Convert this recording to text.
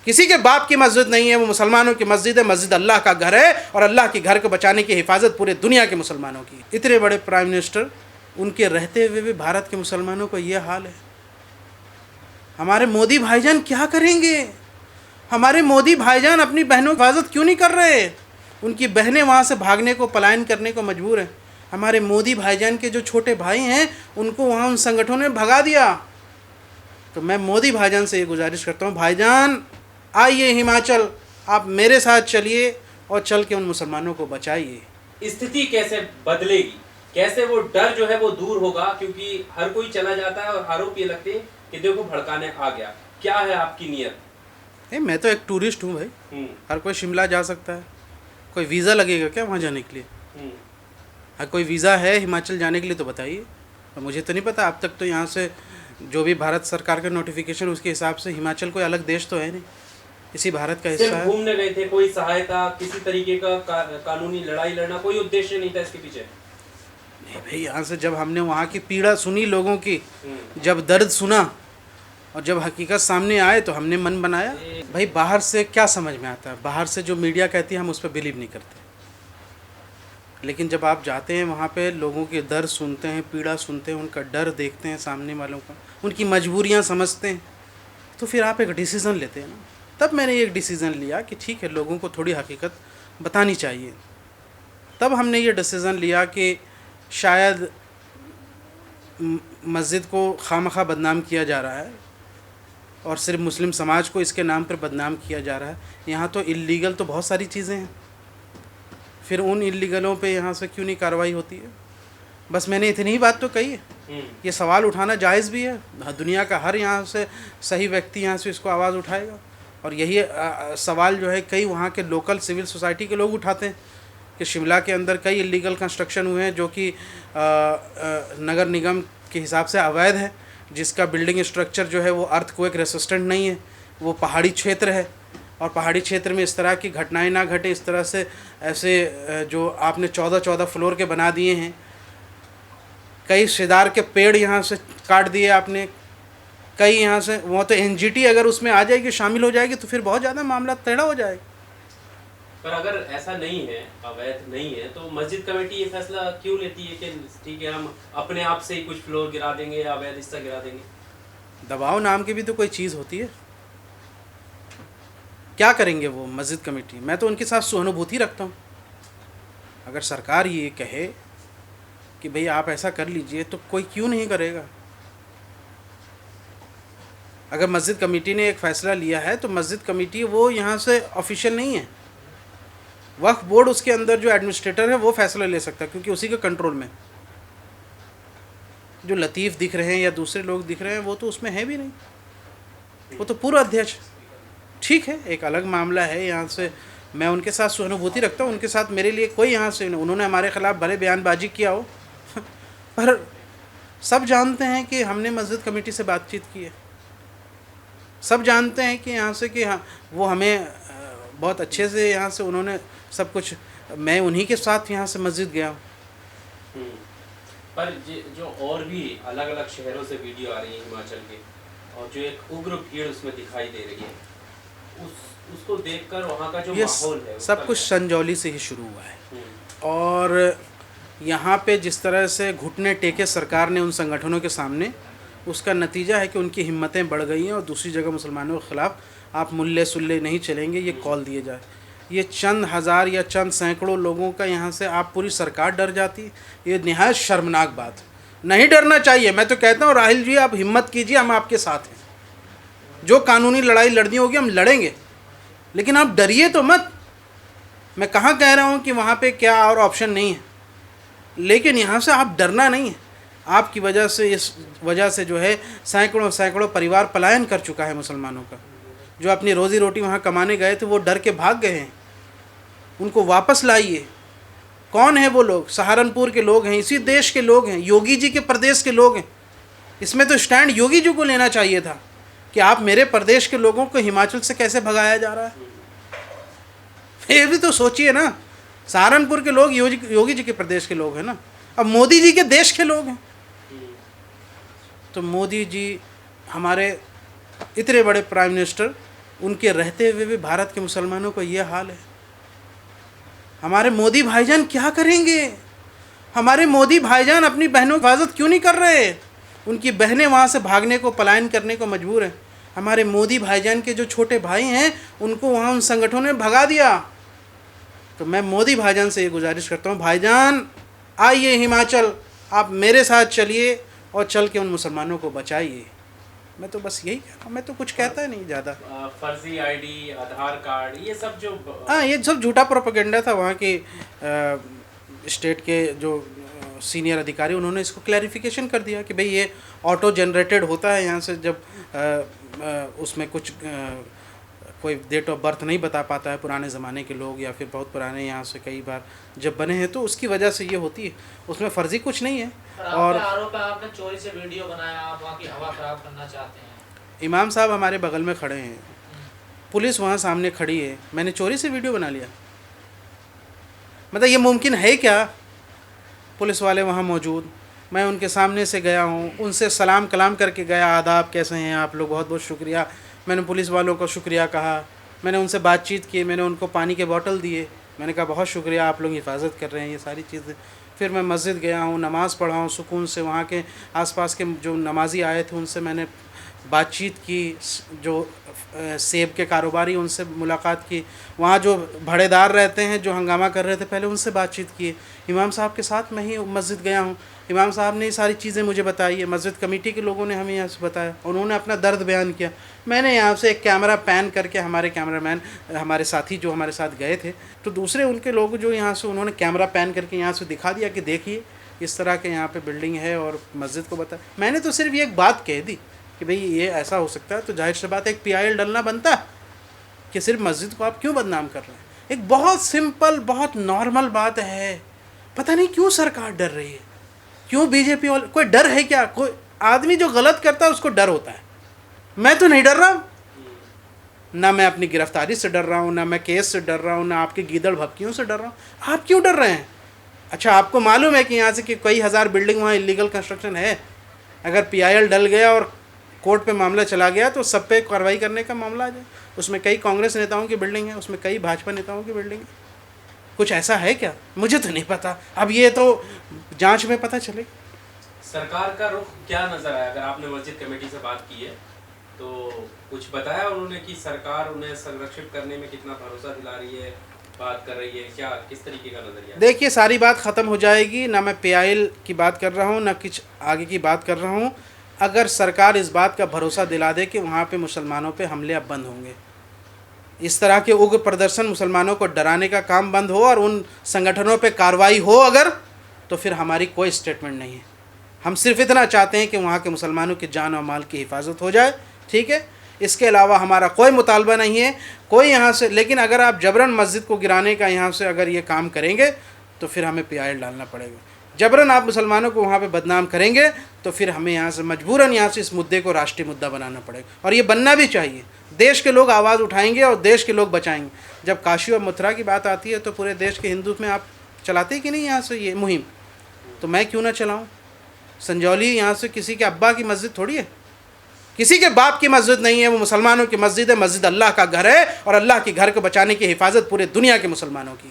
किसी के बाप की मस्जिद नहीं है, वो मुसलमानों की मस्जिद है। मस्जिद अल्लाह का घर है और अल्लाह के घर को बचाने की हिफाजत पूरे दुनिया के मुसलमानों की। इतने बड़े प्राइम मिनिस्टर, उनके रहते हुए भी भारत के मुसलमानों का ये हाल है। हमारे मोदी भाईजान क्या करेंगे? हमारे मोदी भाईजान अपनी बहनों की हिफाजत क्यों नहीं कर रहे? उनकी बहनें वहाँ से भागने को, पलायन करने को मजबूर हैं। हमारे मोदी भाईजान के जो छोटे भाई हैं उनको वहाँ उन संगठनों ने भगा दिया। तो मैं मोदी भाईजान से ये गुजारिश करता हूँ, भाईजान आइए हिमाचल, आप मेरे साथ चलिए और चल के उन मुसलमानों को बचाइए। स्थिति कैसे बदलेगी, कैसे वो डर जो है वो दूर होगा? क्योंकि हर कोई चला जाता है और आरोप ये लगते हैं कि देखो भड़काने आ गया। क्या है आपकी नीयत? मैं तो एक टूरिस्ट हूँ भाई, हर कोई शिमला जा सकता है। कोई वीज़ा लगेगा क्या वहाँ जाने के लिए? हाँ, कोई वीज़ा है हिमाचल जाने के लिए तो बताइए। मुझे तो नहीं पता, अब तक तो यहाँ से जो भी भारत सरकार का नोटिफिकेशन, उसके हिसाब से हिमाचल कोई अलग देश तो है नहीं, इसी भारत का हिस्सा है। घूमने गए थे, कोई सहायता, किसी तरीके का कानूनी लड़ाई लड़ना, कोई उद्देश्य नहीं था इसके पीछे? नहीं भाई, यहाँ से जब हमने वहाँ की पीड़ा सुनी लोगों की, जब दर्द सुना और जब हकीकत सामने आए तो हमने मन बनाया। भाई बाहर से क्या समझ में आता है? बाहर से जो मीडिया कहती है हम उस पर बिलीव नहीं करते, लेकिन जब आप जाते हैं वहाँ पे, लोगों के दर्द सुनते हैं, पीड़ा सुनते हैं, उनका डर देखते हैं सामने वालों का, उनकी मजबूरियाँ समझते हैं, तो फिर आप एक डिसीज़न लेते हैं ना। तब मैंने एक डिसीज़न लिया कि ठीक है, लोगों को थोड़ी हकीकत बतानी चाहिए। तब हमने ये डिसीज़न लिया कि शायद मस्जिद को खामखा बदनाम किया जा रहा है और सिर्फ मुस्लिम समाज को इसके नाम पर बदनाम किया जा रहा है। यहाँ तो इल्लीगल तो बहुत सारी चीज़ें हैं, फिर उन इल्लीगलों पे यहाँ से क्यों नहीं कार्रवाई होती है? बस मैंने इतनी ही बात तो कही है। ये सवाल उठाना जायज़ भी है, दुनिया का हर यहाँ से सही व्यक्ति यहाँ से इसको आवाज़ उठाएगा। और यही सवाल जो है कई वहाँ के लोकल सिविल सोसाइटी के लोग उठाते हैं कि शिमला के अंदर कई इल्लीगल कंस्ट्रक्शन हुए हैं जो कि नगर निगम के हिसाब से अवैध है, जिसका बिल्डिंग स्ट्रक्चर जो है वो अर्थक्वेक रेसिस्टेंट नहीं है, वो पहाड़ी क्षेत्र है। और पहाड़ी क्षेत्र में इस तरह की घटनाएं ना घटे, इस तरह से ऐसे जो आपने 14 फ्लोर के बना दिए हैं, कई सेदार के पेड़ यहाँ से काट दिए आपने, कई यहाँ से, वो तो एनजीटी अगर उसमें आ जाएगी, शामिल हो जाएगी, तो फिर बहुत ज़्यादा मामला टेढ़ा हो जाएगा। पर अगर ऐसा नहीं है, अवैध नहीं है, तो मस्जिद कमेटी ये फैसला क्यों लेती है कि ठीक है हम अपने आप से ही कुछ फ्लोर गिरा देंगे या अवैध हिस्सा गिरा देंगे? दबाव नाम की भी तो कोई चीज़ होती है। क्या करेंगे वो मस्जिद कमेटी? मैं तो उनके साथ सहानुभूति रखता हूँ। अगर सरकार ये कहे कि भाई आप ऐसा कर लीजिए, तो कोई क्यों नहीं करेगा? अगर मस्जिद कमेटी ने एक फ़ैसला लिया है तो मस्जिद कमेटी वो यहाँ से ऑफिशियल नहीं है। वक्फ बोर्ड उसके अंदर जो एडमिनिस्ट्रेटर है वो फ़ैसला ले सकता है, क्योंकि उसी के कंट्रोल में। जो लतीफ़ दिख रहे हैं या दूसरे लोग दिख रहे हैं वो तो उसमें है भी नहीं, वो तो पूर्व अध्यक्ष। ठीक है, एक अलग मामला है। यहाँ से मैं उनके साथ सहानुभूति रखता हूँ, उनके साथ मेरे लिए कोई यहाँ से, उन्होंने हमारे ख़िलाफ़ भले बयानबाजी किया हो पर सब जानते हैं कि हमने मस्जिद कमेटी से बातचीत की है। सब जानते हैं कि यहाँ से कि हाँ, वो हमें बहुत अच्छे से यहाँ से उन्होंने सब कुछ, मैं उन्हीं के साथ यहाँ से मस्जिद गया हूँ। पर जो और भी अलग अलग शहरों से वीडियो आ रही है हिमाचल के, और जो एक उग्र भीड़ उसमें दिखाई दे रही है, उसको देखकर वहाँ का जो माहौल है, सब कुछ संजौली से ही शुरू हुआ है। और यहाँ पे जिस तरह से घुटने टेके सरकार ने उन संगठनों के सामने, उसका नतीजा है कि उनकी हिम्मतें बढ़ गई हैं और दूसरी जगह मुसलमानों के ख़िलाफ़ आप मुल्ले सुल्ले नहीं चलेंगे, ये कॉल दिए जाए। ये चंद हज़ार या चंद सैकड़ों लोगों का यहाँ से आप पूरी सरकार डर जाती, ये निहायत शर्मनाक बात। नहीं डरना चाहिए। मैं तो कहता हूँ राहिल जी, आप हिम्मत कीजिए, हम आपके साथ हैं। जो कानूनी लड़ाई लड़नी होगी हम लड़ेंगे, लेकिन आप डरिए तो मत। मैं कहाँ कह रहा हूँ कि वहाँ पे क्या और ऑप्शन नहीं है, लेकिन यहाँ से आप डरना नहीं है। आपकी वजह से, इस वजह से जो है सैकड़ों सैकड़ों परिवार पलायन कर चुका है मुसलमानों का। जो अपनी रोज़ी रोटी वहाँ कमाने गए थे वो डर के भाग गए हैं, उनको वापस लाइए। कौन है वो लोग? सहारनपुर के लोग हैं, इसी देश के लोग हैं, योगी जी के प्रदेश के लोग हैं। इसमें तो स्टैंड योगी जी को लेना चाहिए था कि आप मेरे प्रदेश के लोगों को हिमाचल से कैसे भगाया जा रहा है। ये भी तो सोचिए ना, सहारनपुर के लोग योगी जी के प्रदेश के लोग हैं ना, अब मोदी जी के देश के लोग हैं। तो मोदी जी हमारे इतने बड़े प्राइम मिनिस्टर, उनके रहते हुए भी भारत के मुसलमानों का ये हाल है। हमारे मोदी भाईजान क्या करेंगे? हमारे मोदी भाईजान अपनी बहनों की हिफाजत क्यों नहीं कर रहे? उनकी बहनें वहाँ से भागने को, पलायन करने को मजबूर हैं। हमारे मोदी भाईजान के जो छोटे भाई हैं उनको वहाँ उन संगठनों ने भगा दिया। तो मैं मोदी भाईजान से ये गुजारिश करता हूँ, भाईजान आइए हिमाचल, आप मेरे साथ चलिए और चल के उन मुसलमानों को बचाइए। मैं तो बस यही कह रहा हूँ, मैं तो कुछ कहता नहीं ज़्यादा। फर्जी आईडी, आधार कार्ड, ये सब जो हाँ, ये सब झूठा प्रोपेगेंडा था। वहाँ के स्टेट के जो सीनियर अधिकारी, उन्होंने इसको क्लैरिफिकेशन कर दिया कि भाई ये ऑटो जनरेटेड होता है यहाँ से, जब उसमें कुछ कोई डेट ऑफ बर्थ नहीं बता पाता है पुराने ज़माने के लोग, या फिर बहुत पुराने यहाँ से कई बार जब बने हैं, तो उसकी वजह से ये होती है। उसमें फ़र्ज़ी कुछ नहीं है। और आरोप है आपने चोरी से वीडियो बनाया, आप वहाँ की हवा ख़राब करना चाहते हैं। इमाम साहब हमारे बगल में खड़े हैं, पुलिस वहाँ सामने खड़ी है, मैंने चोरी से वीडियो बना लिया? मतलब ये मुमकिन है क्या? पुलिस वाले वहाँ मौजूद, मैं उनके सामने से गया हूँ, उनसे सलाम कलाम करके गया, आदाब, कैसे हैं आप लोग, बहुत बहुत शुक्रिया। मैंने पुलिस वालों को शुक्रिया कहा, मैंने उनसे बातचीत की, मैंने उनको पानी के बोतल दिए, मैंने कहा बहुत शुक्रिया, आप लोग हिफाजत कर रहे हैं, ये सारी चीज़ें। फिर मैं मस्जिद गया हूँ, नमाज़ पढ़ा हूँ सुकून से। वहाँ के आसपास के जो नमाजी आए थे उनसे मैंने बातचीत की, जो सेब के कारोबारी, उनसे मुलाकात की। वहाँ जो भड़ेदार रहते हैं जो हंगामा कर रहे थे पहले, उनसे बातचीत की। इमाम साहब के साथ मैं ही मस्जिद गया हूँ, इमाम साहब ने ये सारी चीज़ें मुझे बताई है, मस्जिद कमेटी के लोगों ने हमें यहाँ से बताया, उन्होंने अपना दर्द बयान किया। मैंने यहाँ से एक कैमरा पैन करके, हमारे कैमरामैन, हमारे साथी जो हमारे साथ गए थे, तो दूसरे उनके लोग जो यहाँ से, उन्होंने कैमरा पैन करके यहाँ से दिखा दिया कि देखिए इस तरह के यहाँ पे बिल्डिंग है, और मस्जिद को बताया। मैंने तो सिर्फ ये एक बात कह दी कि भाई ये ऐसा हो सकता है, तो जाहिर सी बात है एक PIL डलना बनता है कि सिर्फ मस्जिद को आप क्यों बदनाम कर रहे हैं। एक बहुत सिंपल, बहुत नॉर्मल बात है। पता नहीं क्यों सरकार डर रही है, क्यों बीजेपी वाले, कोई डर है क्या? कोई आदमी जो गलत करता है उसको डर होता है। मैं तो नहीं डर रहा, ना मैं अपनी गिरफ्तारी से डर रहा हूँ, ना मैं केस से डर रहा हूँ, ना आपके गीदड़ भपकियों से डर रहा हूँ। आप क्यों डर रहे हैं? अच्छा, आपको मालूम है कि यहाँ से कि कई हज़ार बिल्डिंग वहाँ इलीगल कंस्ट्रक्शन है। अगर PIL डल गया और कोर्ट पे मामला चला गया तो सब पे कार्रवाई करने का मामला आ जाए। उसमें कई कांग्रेस नेताओं की बिल्डिंग है, उसमें कई भाजपा नेताओं की बिल्डिंग है। कुछ ऐसा है क्या? मुझे तो नहीं पता, अब ये तो जांच में पता चलेगा। सरकार का रुख क्या नजर आया? अगर आपने मस्जिद कमेटी से बात की है तो कुछ बताया उन्होंने कि सरकार उन्हें संरक्षित करने में कितना भरोसा दिला रही है, बात कर रही है, क्या किस तरीके का नजरिया? देखिए, सारी बात ख़त्म हो जाएगी। ना मैं PIL की बात कर रहा हूँ, ना कुछ आगे की बात कर रहा हूँ। अगर सरकार इस बात का भरोसा दिला दे कि वहाँ पे मुसलमानों पे हमले अब बंद होंगे, इस तरह के उग्र प्रदर्शन, मुसलमानों को डराने का काम बंद हो और उन संगठनों पे कार्रवाई हो अगर, तो फिर हमारी कोई स्टेटमेंट नहीं है। हम सिर्फ इतना चाहते हैं कि वहाँ के मुसलमानों की जान और माल की हिफाजत हो जाए, ठीक है? इसके अलावा हमारा कोई मुतालबा नहीं है कोई यहाँ से। लेकिन अगर आप जबरन मस्जिद को गिराने का यहाँ से अगर ये काम करेंगे तो फिर हमें PIL डालना पड़ेगा। जबरन आप मुसलमानों को वहाँ पे बदनाम करेंगे तो फिर हमें यहाँ से मजबूरन यहाँ से इस मुद्दे को राष्ट्रीय मुद्दा बनाना पड़ेगा, और ये बनना भी चाहिए। देश के लोग आवाज़ उठाएंगे और देश के लोग बचाएंगे। जब काशी और मथुरा की बात आती है तो पूरे देश के हिंदू में आप चलाते ही कि नहीं यहाँ से ये मुहिम, तो मैं क्यों ना चलाऊँ? संजौली यहाँ से किसी के अब्बा की मस्जिद थोड़ी है, किसी के बाप की मस्जिद नहीं है, वो मुसलमानों की मस्जिद है। मस्जिद अल्लाह का घर है और अल्लाह के घर को बचाने की हिफाजत पूरे दुनिया के मुसलमानों की है।